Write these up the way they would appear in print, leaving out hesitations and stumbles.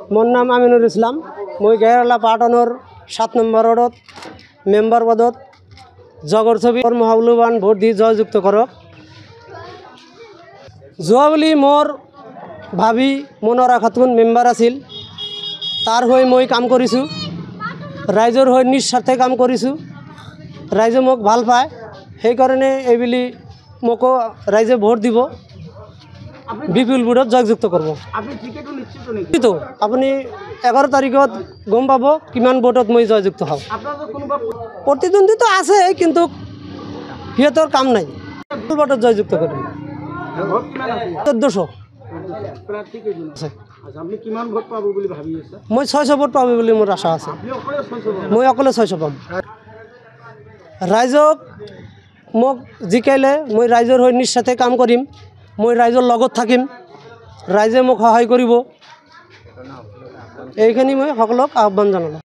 मोर नाम आमिनुर इस्लाम। मैं गेराला partner 7 number वार्डत member पदत जगर छवि और मौल्यवान भोट दी जययुक्त करक। जोआबली मोर भाभी मनरा खातुन मेम्बर आसिल, तार হৈ मैं काम करिछु, राइजर হৈ निस्वार्थे काम करिछु। राइजे मोक ভাল पाय, সেই কাৰণে এইবুলি मोको राइजे भोट দিব, বিপুল ভোটত জয়যুক্ত করব। নিশ্চিত আপনি 11 তারিখত গম পাব কিমান ভোটত মই জয়যুক্ত হওঁ। প্ৰতিদ্বন্দ্বিতা আছে কিন্তু সিহঁতৰ কাম নাই, ভোটত জয়যুক্ত কৰিম। 1400 মই 600 ভোট পাব বুলি মোৰ আশা আছে। মই অকলে 600 পাম। ৰাইজক মোক জিকাইলে মই ৰাইজৰ হৈ নিস্বাৰ্থে কাম কৰিম, মই ৰাইজৰ লগত থাকিম, ৰাইজে মোক সহায় কৰিব, এইখিনি মই সকলোক আহ্বান জনালোঁ।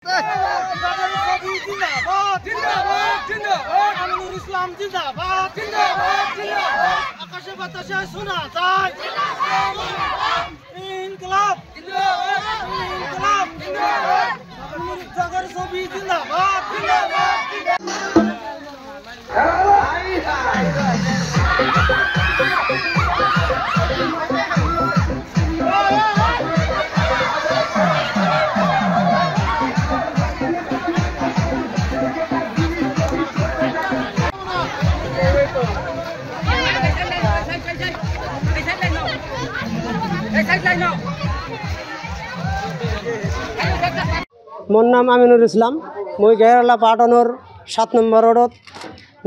मोर नाम आमिनुर इस्लाम। मैं गेराला पाटनर 7 नम्बर वार्डत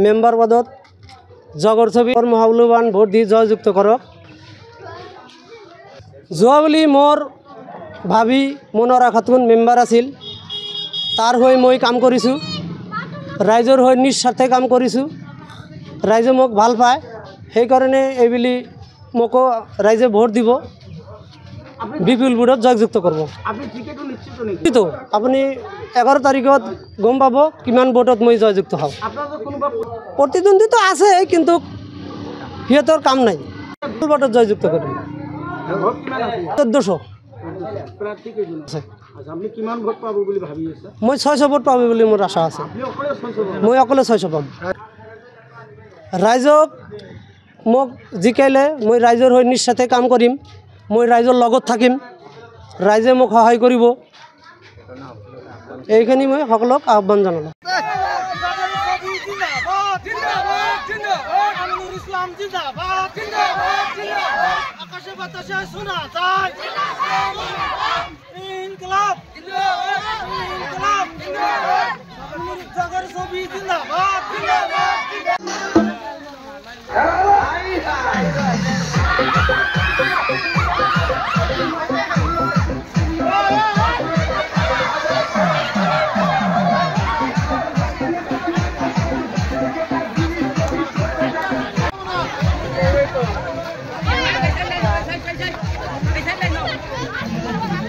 मेम्बर पदत जगर छवि और मौल्यवान भोट दी जययुक्त करक। जोआबली मोर भाभी मनरा खातुन मेम्बर आसिल, तार হৈ मैं काम करिछु, राइजर হৈ निस्वार्थे काम करिछु। राइजे मोक ভাল पाय, সেই কাৰণে এইবুলি मोको राइजे भोट দিব, বিপুল ভোটত জয়যুক্ত করব। নিশ্চিত আপনি 11 তারিখত গম পাব কিমান ভোটত মই জয়যুক্ত হওঁ। প্ৰতিদ্বন্দ্বিতা আছে কিন্তু সিহঁতৰ কাম নাই, ভোটত জয়যুক্ত কৰিম। 1400 মই 600 ভোট পাব বুলি মোৰ আশা আছে। মই অকলে 600 পাম। ৰাইজক মোক জিকাইলে মই ৰাইজৰ হৈ নিস্বাৰ্থে কাম কৰিম, মই ৰাইজৰ লগত থাকিম, ৰাইজে মোক সহায় কৰিব, এইখিনি মই সকলোক আহ্বান জনালোঁ।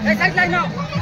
Hey,